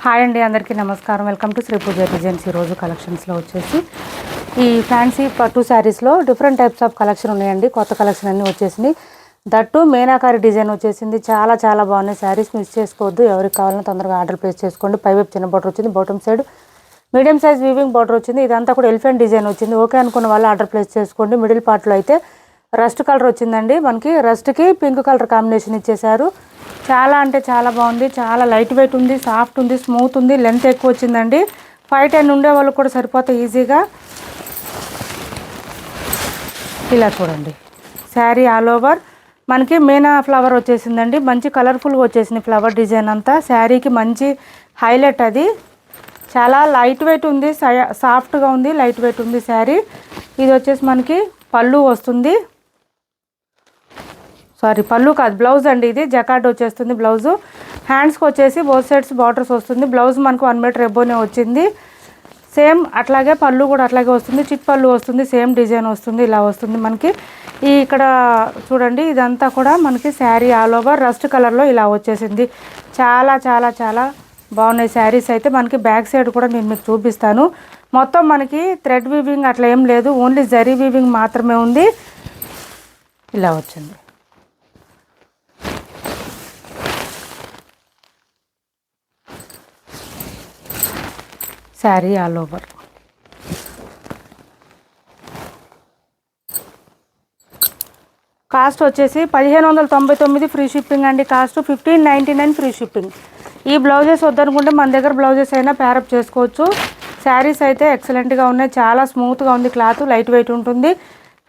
Hi అండి, అందరికీ నమస్కారం. Welcome to Shri Pooja designs. ఈరోజు కలెక్షన్స్లో వచ్చేసి ఈ ఫ్యాన్సీ పట్టు శారీస్లో డిఫరెంట్ టైప్స్ ఆఫ్ కలెక్షన్ ఉన్నాయండి. కొత్త కలెక్షన్ అన్నీ వచ్చేసినాయి. దట్టు మీనాకారి డిజైన్ వచ్చేసింది. చాలా చాలా బాగున్నాయి శారీస్. మిస్ చేసుకోవద్దు. ఎవరికి కావాలన్నా తొందరగా ఆర్డర్ ప్లేస్ చేసుకోండి. పైవైపు చిన్న బార్డర్ వచ్చింది, bottom side medium size weaving border వచ్చింది. ఇదంతా కూడా ఎలిఫెంట్ డిజైన్ వచ్చింది. ఓకే అనుకున్న వాళ్ళు ఆర్డర్ ప్లేస్ చేసుకోండి. మిడిల్ పార్ట్లో అయితే రస్ట్ కలర్ వచ్చిందండి. మనకి రస్ట్కి పింక్ కలర్ కాంబినేషన్ ఇచ్చేసారు. చాలా అంటే చాలా బాగుంది. చాలా లైట్ వెయిట్ ఉంది, సాఫ్ట్ ఉంది, స్మూత్ ఉంది. లెంత్ ఎక్కువ వచ్చిందండి. 5'10" ఉండే వాళ్ళకి కూడా సరిపోతాయి ఈజీగా. ఇలా చూడండి, శారీ ఆల్ ఓవర్ మనకి మీనా ఫ్లవర్ వచ్చేసిందండి. మంచి కలర్ఫుల్గా వచ్చేసింది ఫ్లవర్ డిజైన్ అంతా. శారీకి మంచి హైలైట్ అది. చాలా లైట్ వెయిట్ ఉంది, సాఫ్ట్గా ఉంది, లైట్ వెయిట్ ఉంది శారీ. ఇది వచ్చేసి మనకి పళ్ళు వస్తుంది. పళ్ళు కాదు, బ్లౌజ్ అండి. ఇది జకార్డ్ వచ్చేస్తుంది బ్లౌజు. హ్యాండ్స్కి వచ్చేసి బోత్ సైడ్స్ బార్డర్స్ వస్తుంది. బ్లౌజ్ మనకు 1 మీటర్ ఎబోనే వచ్చింది. సేమ్ అట్లాగే పళ్ళు కూడా అట్లాగే వస్తుంది. చిట్ పళ్ళు వస్తుంది, సేమ్ డిజైన్ వస్తుంది. ఇలా వస్తుంది మనకి. ఈ ఇక్కడ చూడండి, ఇదంతా కూడా మనకి శారీ ఆల్ ఓవర్ రస్ట్ కలర్లో ఇలా వచ్చేసింది. చాలా చాలా చాలా బాగున్నాయి శారీస్ అయితే. మనకి బ్యాక్ సైడ్ కూడా నేను మీకు చూపిస్తాను. మొత్తం మనకి థ్రెడ్ వీవింగ్ అట్లా ఏం లేదు, ఓన్లీ జరీ వీవింగ్ మాత్రమే ఉంది. ఇలా వచ్చింది శారీ ఆల్ ఓవర్. కాస్ట్ వచ్చేసి 1599 ఫ్రీ షిప్పింగ్ అండి. Cost 1599 free shipping. ఈ బ్లౌజెస్ వద్దనుకుంటే మన దగ్గర బ్లౌజెస్ అయినా ప్యారప్ చేసుకోవచ్చు. శారీస్ అయితే ఎక్సలెంట్గా ఉన్నాయి. చాలా స్మూత్గా ఉంది క్లాత్, లైట్ వెయిట్ ఉంటుంది.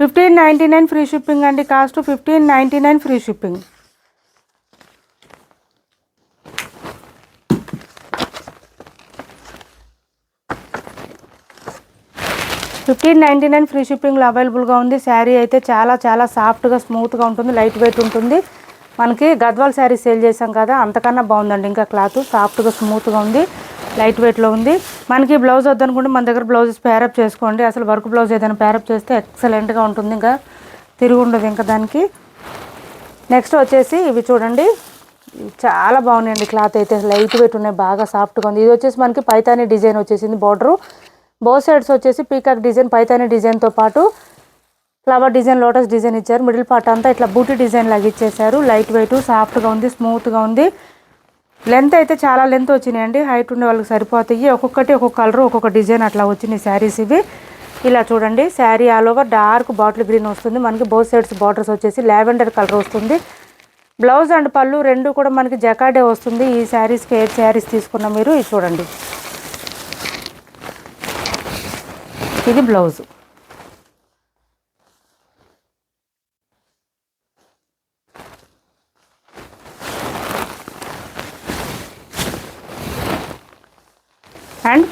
1599 ఫ్రీ షిప్పింగ్ అండి. Cost 1599 free shipping. $1599 ఫ్రీ షిప్పింగ్లో అవైలబుల్గా ఉంది. శారీ అయితే చాలా చాలా సాఫ్ట్గా స్మూత్గా ఉంటుంది, లైట్ వెయిట్ ఉంటుంది. మనకి గద్వాల్ శారీ సేల్ చేసాం కదా, అంతకన్నా బాగుందండి. ఇంకా క్లాత్ సాఫ్ట్గా స్మూత్గా ఉంది, లైట్ వెయిట్లో ఉంది. మనకి బ్లౌజ్ వద్దనుకుంటే మన దగ్గర బ్లౌజెస్ ప్యారప్ చేసుకోండి. అసలు వర్క్ బ్లౌజ్ ఏదైనా ప్యారప్ చేస్తే ఎక్సలెంట్గా ఉంటుంది, ఇంకా తిరిగి ఉండదు ఇంకా దానికి. నెక్స్ట్ వచ్చేసి ఇవి చూడండి, చాలా బాగున్నాయండి. క్లాత్ అయితే లైట్ వెయిట్ ఉన్నాయి, బాగా సాఫ్ట్గా ఉంది. ఇది వచ్చేసి మనకి పైతానీ డిజైన్ వచ్చేసింది. బార్డరు బోత్ సైడ్స్ వచ్చేసి పీకాక్ డిజైన్, పైతానీ డిజైన్తో పాటు ఫ్లవర్ డిజైన్, లోటస్ డిజైన్ ఇచ్చారు. మిడిల్ పార్ట్ అంతా ఇట్లా బూటీ డిజైన్ లాగా ఇచ్చేసారు. లైట్ వెయిట్, సాఫ్ట్గా ఉంది, స్మూత్గా ఉంది. లెంత్ అయితే చాలా లెంత్ వచ్చినాయండి. హైట్ ఉండే వాళ్ళకి సరిపోతాయి. ఒక్కొక్కటి ఒక్కొక్క కలర్, ఒక్కొక్క డిజైన్ అట్లా వచ్చినాయి శారీస్ ఇవి. ఇలా చూడండి, sari all over dark bottle green వస్తుంది. మనకి బోత్ సైడ్స్ బార్డర్స్ వచ్చేసి లావెండర్ కలర్ వస్తుంది. బ్లౌజ్ అండ్ పళ్ళు రెండు కూడా మనకి జకార్డే వస్తుంది. ఈ శారీస్కి ఏ శారీస్ తీసుకున్నా మీరు ఇది చూడండి, ఇది బ్లౌజు. అండ్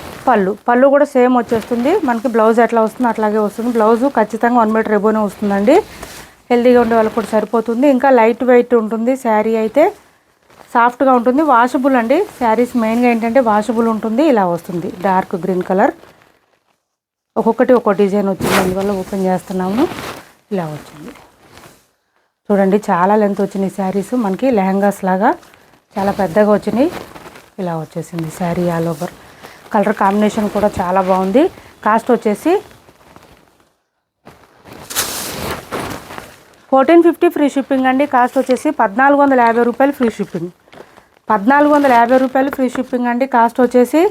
పళ్ళు కూడా సేమ్ వచ్చేస్తుంది. మనకి బ్లౌజ్ ఎట్లా వస్తుందో అట్లాగే వస్తుంది. బ్లౌజు ఖచ్చితంగా 1 మీటర్ ఎబోనే వస్తుందండి. హెల్తీగా ఉండే వాళ్ళకి కూడా సరిపోతుంది. ఇంకా లైట్ వెయిట్ ఉంటుంది. శారీ అయితే సాఫ్ట్గా ఉంటుంది. వాషబుల్ అండి. శారీస్ మెయిన్గా ఏంటంటే వాషబుల్ ఉంటుంది. ఇలా వస్తుంది డార్క్ గ్రీన్ కలర్. ఒక్కొక్కటి ఒక్కో డిజైన్ వచ్చింది, అందువల్ల ఓపెన్ చేస్తున్నాము. ఇలా వచ్చింది చూడండి, చాలా లెంత్ వచ్చినాయి శారీస్. మనకి లెహంగాస్ లాగా చాలా పెద్దగా వచ్చినాయి. ఇలా వచ్చేసింది sari all over. Colour combination కూడా చాలా బాగుంది. కాస్ట్ వచ్చేసి 1450 ఫ్రీ షిప్పింగ్ అండి. కాస్ట్ వచ్చేసి 1450 రూపాయలు ఫ్రీ షిప్పింగ్. 1450 రూపాయలు ఫ్రీ షిప్పింగ్ అండి. కాస్ట్ వచ్చేసి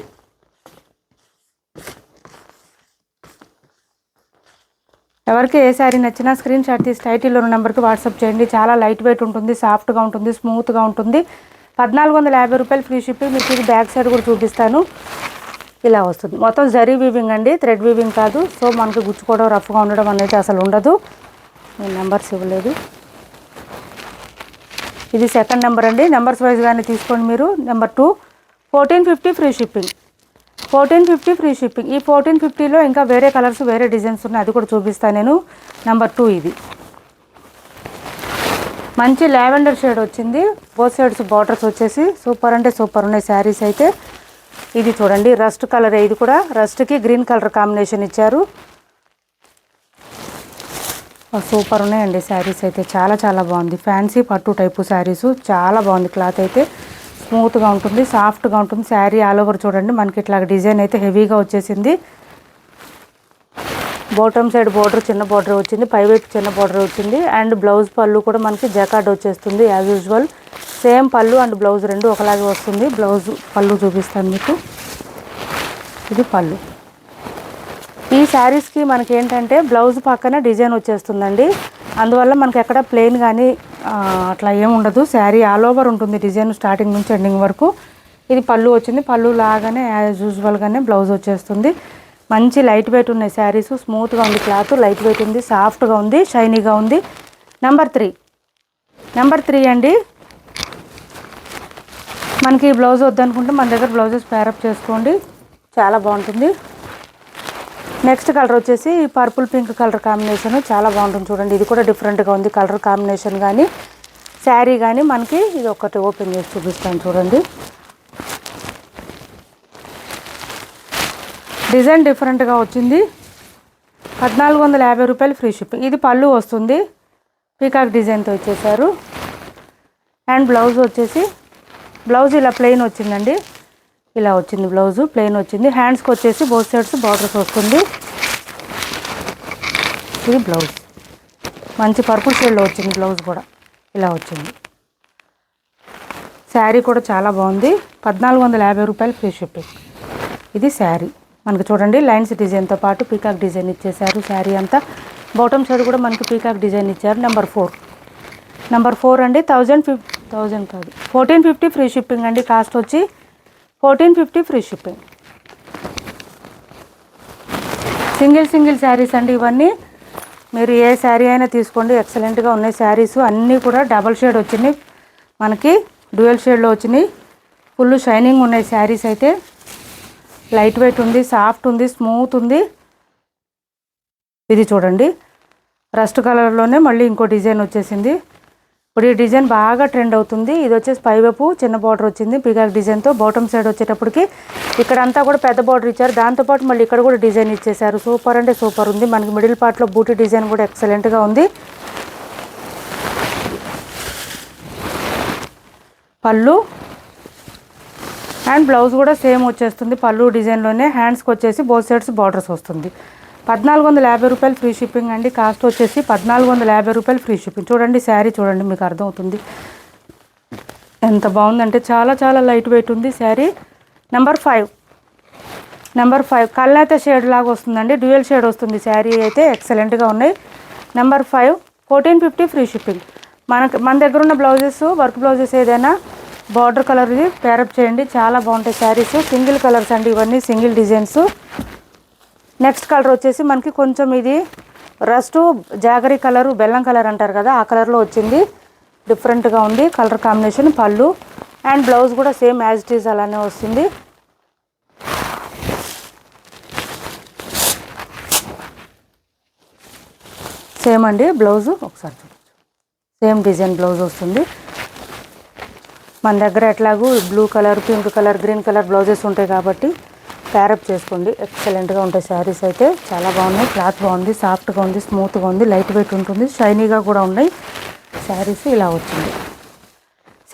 ఎవరికి ఏ శారీ నచ్చినా స్క్రీన్ షాట్ తీసి టైటిల్లో ఉన్న నెంబర్కి వాట్సాప్ చేయండి. చాలా లైట్ వెయిట్ ఉంటుంది, సాఫ్ట్గా ఉంటుంది, స్మూత్గా ఉంటుంది. 1450 రూపాయలు ఫ్రీ షిప్పింగ్. మీకు ఇది బ్యాక్ సైడ్ కూడా చూపిస్తాను. ఇలా వస్తుంది. మొత్తం జరీ వీవింగ్ అండి, థ్రెడ్ వీవింగ్ కాదు. సో మనకి గుచ్చుకోవడం, రఫ్గా ఉండడం అనేది అసలు ఉండదు. నేను నెంబర్స్ ఇవ్వలేదు. ఇది సెకండ్ నెంబర్ అండి. నెంబర్స్ వైజ్గానే తీసుకోండి మీరు. Number 2 1450 free shipping. 1450 free shipping. ఈ 1450లో ఇంకా వేరే కలర్స్, వేరే డిజైన్స్ ఉన్నాయి, అది కూడా చూపిస్తాను నేను. నెంబర్ 2 ఇది మంచి లావెండర్ షేడ్ వచ్చింది. బోత్ సైడ్స్ బార్డర్స్ వచ్చేసి సూపర్ అంటే సూపర్ ఉన్నాయి శారీస్ అయితే. ఇది చూడండి, రస్ట్ కలర్. ఇది కూడా రస్ట్కి గ్రీన్ కలర్ కాంబినేషన్ ఇచ్చారు. సూపర్ ఉన్నాయండి శారీస్ అయితే. చాలా చాలా బాగుంది. ఫ్యాన్సీ పట్టు టైపు శారీస్ చాలా బాగుంది. క్లాత్ అయితే స్మూత్గా ఉంటుంది, సాఫ్ట్గా ఉంటుంది. శారీ ఆల్ ఓవర్ చూడండి మనకి ఇట్లా డిజైన్ అయితే హెవీగా వచ్చేసింది. బాటమ్ సైడ్ బార్డర్ చిన్న బార్డర్ వచ్చింది, పైవైపు చిన్న బార్డర్ వచ్చింది. అండ్ బ్లౌజ్ పళ్ళు కూడా మనకి జకార్డ్ వచ్చేస్తుంది యాజ్ యూజువల్. సేమ్ పళ్ళు అండ్ బ్లౌజ్ రెండు ఒకలాగే వస్తుంది. బ్లౌజ్ పళ్ళు చూపిస్తాను మీకు. ఇది పళ్ళు. ఈ శారీస్కి మనకి ఏంటంటే బ్లౌజ్ పక్కన డిజైన్ వచ్చేస్తుందండి. అందువల్ల మనకి ఎక్కడ ప్లెయిన్ కానీ అట్లా ఏముండదు. శారీ ఆల్ ఓవర్ ఉంటుంది డిజైన్ స్టార్టింగ్ నుంచి ఎండింగ్ వరకు. ఇది పళ్ళు వచ్చింది. పళ్ళు లాగానే యాజ్ యూజువల్గానే బ్లౌజ్ వచ్చేస్తుంది. మంచి లైట్ వెయిట్ ఉన్నాయి శారీస్. స్మూత్గా ఉంది క్లాత్, లైట్ వెయిట్ ఉంది, సాఫ్ట్గా ఉంది, షైనీగా ఉంది. నెంబర్ 3 అండి. మనకి బ్లౌజ్ వద్దనుకుంటే మన దగ్గర బ్లౌజెస్ పేరప్ చేసుకోండి, చాలా బాగుంటుంది. నెక్స్ట్ కలర్ వచ్చేసి పర్పుల్ పింక్ కలర్ కాంబినేషన్, చాలా బాగుంటుంది చూడండి. ఇది కూడా డిఫరెంట్గా ఉంది కలర్ కాంబినేషన్ కానీ శారీ కానీ. మనకి ఇది ఒకటి ఓపెన్ చేసి చూపిస్తాను చూడండి. డిజైన్ డిఫరెంట్గా వచ్చింది. 1450 రూపాయలు ఫ్రీ షిప్పింగ్. ఇది పళ్ళు వస్తుంది, పీకాక్ డిజైన్తో ఇచ్చేసారు. అండ్ బ్లౌజ్ వచ్చేసి బ్లౌజ్ ఇలా ప్లెయిన్ వచ్చిందండి, ఇలా వచ్చింది బ్లౌజు ప్లెయిన్ వచ్చింది. హ్యాండ్స్కి వచ్చేసి బోత్ సైడ్స్ బార్డర్స్ వస్తుంది. ఇది బ్లౌజ్ మంచి పర్పుల్ షేడ్లో వచ్చింది. బ్లౌజ్ కూడా ఇలా వచ్చింది. శారీ కూడా చాలా బాగుంది. 1450 రూపాయలు ఫ్రీ షిప్పింగ్. ఇది శారీ మనకి చూడండి లైన్స్ డిజైన్తో పాటు పీకాక్ డిజైన్ ఇచ్చేసారు. శారీ అంతా బాటమ్ సైడ్ కూడా మనకి పీకాక్ డిజైన్ ఇచ్చారు. నెంబర్ 4 అండి. 1450 ఫ్రీ షిప్పింగ్ అండి. కాస్ట్ వచ్చి 1450 ఫ్రీ షిప్పింగ్. సింగిల్ శారీస్ అండి ఇవన్నీ. మీరు ఏ శారీ అయినా తీసుకోండి, ఎక్సలెంట్గా ఉన్నాయి శారీస్. అన్నీ కూడా డబల్ షేడ్ వచ్చినాయి, మనకి డ్యూయల్ షేడ్లో వచ్చినాయి. ఫుల్ షైనింగ్ ఉన్నాయి శారీస్ అయితే. లైట్ వెయిట్ ఉంది, సాఫ్ట్ ఉంది, స్మూత్ ఉంది. ఇది చూడండి రస్ట్ కలర్లోనే మళ్ళీ ఇంకో డిజైన్ వచ్చేసింది. ఇప్పుడు ఈ డిజైన్ బాగా ట్రెండ్ అవుతుంది. ఇది వచ్చేసి పైవైపు చిన్న బార్డర్ వచ్చింది పీకాక్ డిజైన్తో. బాటమ్ సైడ్ వచ్చేటప్పటికి ఇక్కడంతా కూడా పెద్ద బార్డర్ ఇచ్చారు. దాంతోపాటు మళ్ళీ ఇక్కడ కూడా డిజైన్ ఇచ్చేసారు. సూపర్ అంటే సూపర్ ఉంది. మనకి మిడిల్ పార్ట్లో బూటీ డిజైన్ కూడా ఎక్సలెంట్గా ఉంది. పళ్ళు అండ్ బ్లౌజ్ కూడా సేమ్ వచ్చేస్తుంది పళ్ళు డిజైన్లోనే. హ్యాండ్స్కి వచ్చేసి బోత్ సైడ్స్ బార్డర్స్ వస్తుంది. 1450 రూపాయలు ఫ్రీ షిప్పింగ్ అండి. కాస్ట్ వచ్చేసి 1450 రూపాయలు ఫ్రీ షిప్పింగ్. చూడండి శారీ చూడండి, మీకు అర్థమవుతుంది ఎంత బాగుందంటే. చాలా లైట్ వెయిట్ ఉంది శారీ. నెంబర్ 5 కల్నేత షేడ్ లాగా వస్తుందండి, డ్యూయల్ షేడ్ వస్తుంది శారీ అయితే. ఎక్సలెంట్గా ఉన్నాయి. Number 5 1450 free shipping. మన దగ్గర ఉన్న బ్లౌజెస్ వర్క్ బ్లౌజెస్ ఏదైనా బార్డర్ కలర్ది పేరప్ చేయండి, చాలా బాగుంటాయి శారీస్. సింగిల్ కలర్స్ అండి ఇవన్నీ, సింగిల్ డిజైన్స్. నెక్స్ట్ కలర్ వచ్చేసి మనకి కొంచెం ఇది రస్టు జాగరీ కలరు, బెల్లం కలర్ అంటారు కదా, ఆ కలర్లో వచ్చింది. డిఫరెంట్గా ఉంది కలర్ కాంబినేషన్. పళ్ళు అండ్ బ్లౌజ్ కూడా సేమ్ యాజ్ ఇట్ ఈజ్ అలానే వస్తుంది. సేమ్ అండి బ్లౌజు ఒకసారి చూడండి, సేమ్ డిజైన్ బ్లౌజ్ వస్తుంది. మన దగ్గర ఎట్లాగూ blue colour, pink colour, green colour blouses ఉంటాయి కాబట్టి పేరప్ చేసుకోండి. ఎక్సలెంట్గా ఉంటాయి శారీస్ అయితే, చాలా బాగున్నాయి. క్లాత్ బాగుంది, సాఫ్ట్గా ఉంది, స్మూత్గా ఉంది, లైట్ వెయిట్ ఉంటుంది, షైనీగా కూడా ఉన్నాయి శారీస్. ఇలా వచ్చింది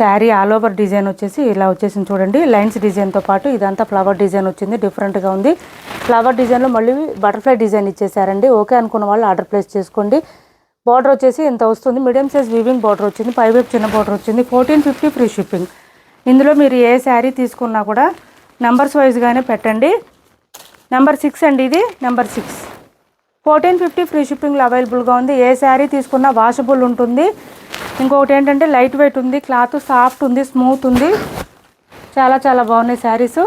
శారీ ఆల్ ఓవర్ డిజైన్ వచ్చేసి ఇలా వచ్చేసింది చూడండి. లైన్స్ డిజైన్తో పాటు ఇదంతా ఫ్లవర్ డిజైన్ వచ్చింది, డిఫరెంట్గా ఉంది. ఫ్లవర్ డిజైన్లో మళ్ళీ బటర్ఫ్లై డిజైన్ ఇచ్చేసారండి. ఓకే అనుకున్న వాళ్ళు ఆర్డర్ ప్లేస్ చేసుకోండి. బార్డర్ వచ్చేసి ఇంత వస్తుంది, మీడియం సైజ్ వీవింగ్ బార్డర్ వచ్చింది, పైవైపు చిన్న బార్డర్ వచ్చింది. 1450 ఫ్రీ షిప్పింగ్. ఇందులో మీరు ఏ శారీ తీసుకున్నా కూడా నెంబర్స్ వైజ్గానే పెట్టండి. నెంబర్ 6 అండి ఇది. నెంబర్ 6 1450 ఫ్రీ షిప్పింగ్లో అవైలబుల్గా ఉంది. ఏ శారీ తీసుకున్నా వాషబుల్ ఉంటుంది. ఇంకొకటి ఏంటంటే లైట్ వెయిట్ ఉంది, క్లాత్ సాఫ్ట్ ఉంది, స్మూత్ ఉంది, చాలా బాగున్నాయి శారీస్.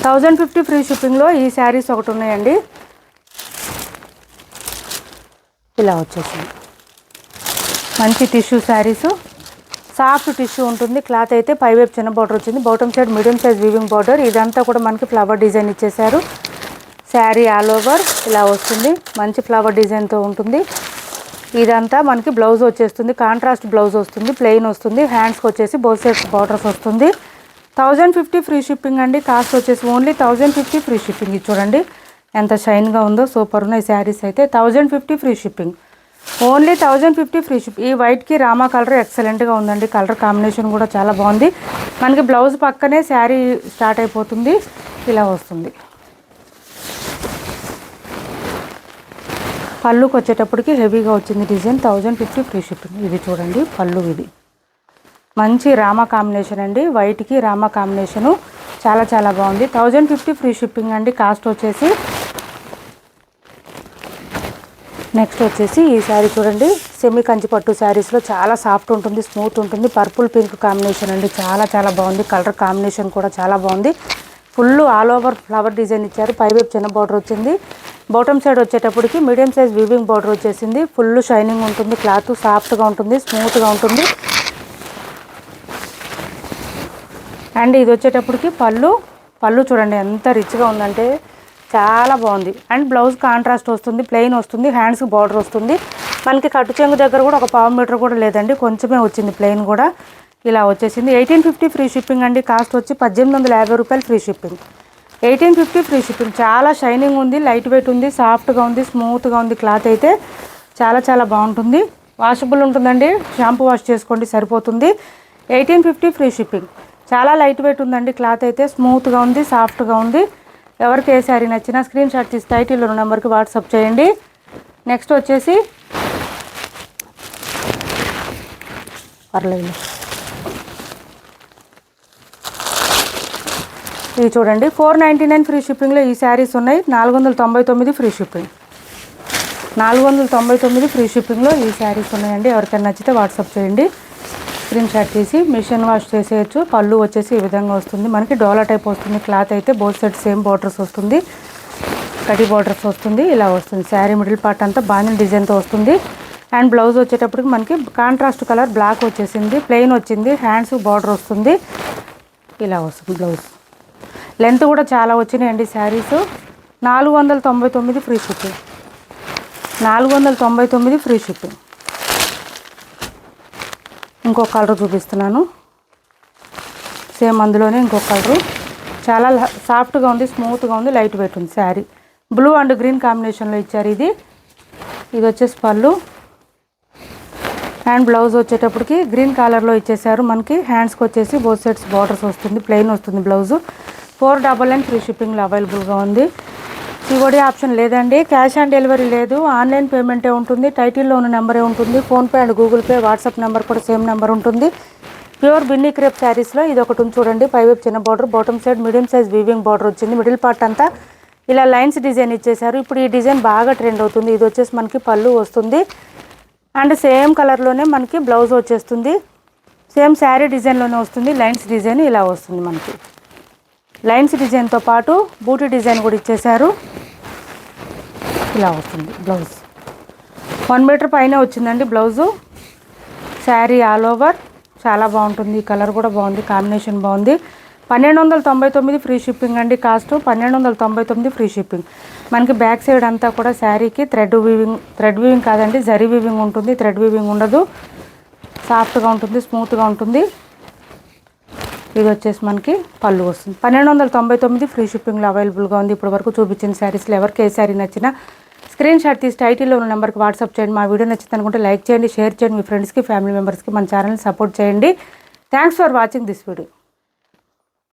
$1050 ఫ్రీ షిప్పింగ్లో ఈ శారీస్ ఒకటి ఉన్నాయండి. ఇలా వచ్చేసింది మంచి టిష్యూ శారీసు, సాఫ్ట్ టిష్యూ ఉంటుంది. క్లాత్ అయితే పైవైపు చిన్న బార్డర్ వచ్చింది, bottom side medium size weaving border. ఇదంతా కూడా మనకి ఫ్లవర్ డిజైన్ ఇచ్చేసారు. శారీ ఆల్ ఓవర్ ఇలా వస్తుంది, మంచి ఫ్లవర్ డిజైన్తో ఉంటుంది. ఇదంతా మనకి బ్లౌజ్ వచ్చేస్తుంది, కాంట్రాస్ట్ బ్లౌజ్ వస్తుంది, ప్లెయిన్ వస్తుంది. హ్యాండ్స్కి వచ్చేసి బోత్ సైడ్స్ బార్డర్స్ వస్తుంది. 1050 ఫ్రీ షిప్పింగ్ అండి. కాస్ట్ వచ్చేసి ఓన్లీ 1050 ఫ్రీ షిప్పింగ్. ఇది చూడండి ఎంత షైన్గా ఉందో, సూపర్ ఉన్నాయి శారీస్ అయితే. 1050 free shipping. Only 1050 free ship. ఈ వైట్కి రామా కలర్ ఎక్సలెంట్గా ఉందండి. కలర్ కాంబినేషన్ కూడా చాలా బాగుంది. మనకి బ్లౌజ్ పక్కనే శారీ స్టార్ట్ అయిపోతుంది, ఇలా వస్తుంది. పళ్ళుకి వచ్చేటప్పటికి హెవీగా వచ్చింది డిజైన్. 1050 free shipping. ఇది చూడండి పళ్ళు, ఇది మంచి రామా కాంబినేషన్ అండి. వైట్కి రామా కాంబినేషను చాలా చాలా బాగుంది. 1050 ఫ్రీ షిప్పింగ్ అండి. కాస్ట్ వచ్చేసి నెక్స్ట్ వచ్చేసి ఈ శారీ చూడండి, సెమీ కంచి పట్టు శారీస్లో చాలా సాఫ్ట్ ఉంటుంది, స్మూత్ ఉంటుంది. పర్పుల్ పింక్ కాంబినేషన్ అండి, చాలా చాలా బాగుంది. కలర్ కాంబినేషన్ కూడా చాలా బాగుంది. Full all over flower design ఇచ్చారు. పైవైపు చిన్న బార్డర్ వచ్చింది. బాటమ్ సైడ్ వచ్చేటప్పటికి మీడియం సైజ్ వీవింగ్ బార్డర్ వచ్చేసింది. ఫుల్ షైనింగ్ ఉంటుంది. క్లాత్ సాఫ్ట్గా ఉంటుంది, స్మూత్గా ఉంటుంది. అండ్ ఇది వచ్చేటప్పటికి పళ్ళు చూడండి ఎంత రిచ్గా ఉందంటే చాలా బాగుంది. అండ్ బ్లౌజ్ కాంట్రాస్ట్ వస్తుంది, ప్లెయిన్ వస్తుంది, హ్యాండ్స్కి బార్డర్ వస్తుంది. మనకి కట్టు చెంగు దగ్గర కూడా ఒక 1/4 మీటర్ కూడా లేదండి, కొంచెమే వచ్చింది. ప్లెయిన్ కూడా ఇలా వచ్చేసింది. 1850 ఫ్రీ షిప్పింగ్ అండి. కాస్ట్ వచ్చి 1850 రూపాయలు ఫ్రీ షిప్పింగ్. 1850 free shipping. చాలా షైనింగ్ ఉంది, లైట్ వెయిట్ ఉంది, సాఫ్ట్గా ఉంది, స్మూత్గా ఉంది. క్లాత్ అయితే చాలా చాలా బాగుంటుంది. వాషబుల్ ఉంటుందండి, షాంపూ వాష్ చేసుకోండి సరిపోతుంది. 1850 ఫ్రీ షిప్పింగ్. చాలా లైట్ వెయిట్ ఉందండి. క్లాత్ అయితే స్మూత్గా ఉంది, సాఫ్ట్గా ఉంది. ఎవరికి ఏ శారీ నచ్చినా స్క్రీన్ షాట్ తీసి టైటిల్లో ఉన్న నెంబర్కి వాట్సాప్ చేయండి. నెక్స్ట్ వచ్చేసి పర్లేదు ఇది చూడండి, 499 ఫ్రీ షిప్పింగ్లో ఈ శారీస్ ఉన్నాయి. 499 ఫ్రీ షిప్పింగ్. 499 ఫ్రీ షిప్పింగ్లో ఈ శారీస్ ఉన్నాయండి. ఎవరికైనా నచ్చితే వాట్సాప్ చేయండి, స్క్రీన్ షాట్ తీసి. మిషన్ వాష్ చేసేయచ్చు. పళ్ళు వచ్చేసి ఈ విధంగా వస్తుంది. మనకి డోలా టైప్ వస్తుంది. క్లాత్ అయితే బోత్ సైడ్ సేమ్ బార్డర్స్ వస్తుంది, కటి బార్డర్స్ వస్తుంది, ఇలా వస్తుంది. శారీ మిడిల్ పార్ట్ అంతా బాందిని డిజైన్తో వస్తుంది. అండ్ బ్లౌజ్ వచ్చేటప్పటికి మనకి కాంట్రాస్ట్ కలర్ బ్లాక్ వచ్చేసింది, ప్లెయిన్ వచ్చింది, హ్యాండ్స్ బార్డర్ వస్తుంది, ఇలా వస్తుంది. బ్లౌజ్ లెంత్ కూడా చాలా వచ్చినాయండి saris. 499 free shipping. 499 free shipping. ఇంకొక కలర్ చూపిస్తున్నాను, సేమ్ అందులోనే ఇంకొక కలరు. చాలా సాఫ్ట్గా ఉంది, స్మూత్గా ఉంది, లైట్ వెయిట్ ఉంది. శారీ బ్లూ అండ్ గ్రీన్ కాంబినేషన్లో ఇచ్చారు. ఇది వచ్చేసి పళ్ళు. అండ్ బ్లౌజ్ వచ్చేటప్పటికి గ్రీన్ కలర్లో ఇచ్చేసారు. మనకి హ్యాండ్స్కి వచ్చేసి బోత్ సైడ్స్ బార్డర్స్ వస్తుంది, ప్లెయిన్ వస్తుంది బ్లౌజు. 499 ఫ్రీ షిప్పింగ్లో అవైలబుల్గా ఉంది. సిఓడి ఆప్షన్ లేదండి, క్యాష్ ఆన్ డెలివరీ లేదు, ఆన్లైన్ పేమెంటే ఉంటుంది. టైటిల్లో ఉన్న నెంబరే ఉంటుంది. PhonePe and Google pay, WhatsApp number కూడా సేమ్ నెంబర్ ఉంటుంది. ప్యూర్ బిన్నీ క్రేప్ శారీస్లో ఇది ఒకటి ఉంది చూడండి. పైవైపు చిన్న border, bottom side medium size weaving border వచ్చింది. మిడిల్ పార్ట్ అంతా ఇలా లైన్స్ డిజైన్ ఇచ్చేసారు. ఇప్పుడు ఈ డిజైన్ బాగా ట్రెండ్ అవుతుంది. ఇది వచ్చేసి మనకి పళ్ళు వస్తుంది. అండ్ సేమ్ కలర్లోనే మనకి బ్లౌజ్ వచ్చేస్తుంది. సేమ్ శారీ డిజైన్లోనే వస్తుంది. లైన్స్ డిజైన్ ఇలా వస్తుంది. మనకి లైన్స్ డిజైన్తో పాటు బూటీ డిజైన్ కూడా ఇచ్చేసారు. ఇలా వస్తుంది బ్లౌజ్. 1 మీటర్ పైన వచ్చిందండి బ్లౌజు. శారీ ఆల్ ఓవర్ చాలా బాగుంటుంది. కలర్ కూడా బాగుంది, కాంబినేషన్ బాగుంది. 1299 ఫ్రీ షిప్పింగ్ అండి. Cost 1299 free shipping. మనకి బ్యాక్ సైడ్ అంతా కూడా శారీకి థ్రెడ్ వీవింగ్ కాదండి, జరీ వీవింగ్ ఉంటుంది. థ్రెడ్ వీవింగ్ ఉండదు. సాఫ్ట్గా ఉంటుంది, స్మూత్గా ఉంటుంది. ఇది వచ్చేసి మనకి పళ్ళు వస్తుంది. 1299 ఫ్రీ షిప్పింగ్లో అవైలబుల్గా ఉంది. ఇప్పటి వరకు చూపించిన శారీస్లో ఎవరికి ఏ శారీ నచ్చినా స్క్రీన్ షాట్ తీసి టైటిల్లో ఉన్న నెంబర్కి వాట్సాప్ చేయండి. మా వీడియో నచ్చింది అనుకుంటే లైక్ చేయండి, షేర్ చేయండి, మీ ఫ్రెండ్స్కి, ఫ్యామిలీ మెంబర్స్కి మన ఛానల్ని సపోర్ట్ చేయండి. Thanks for watching this video.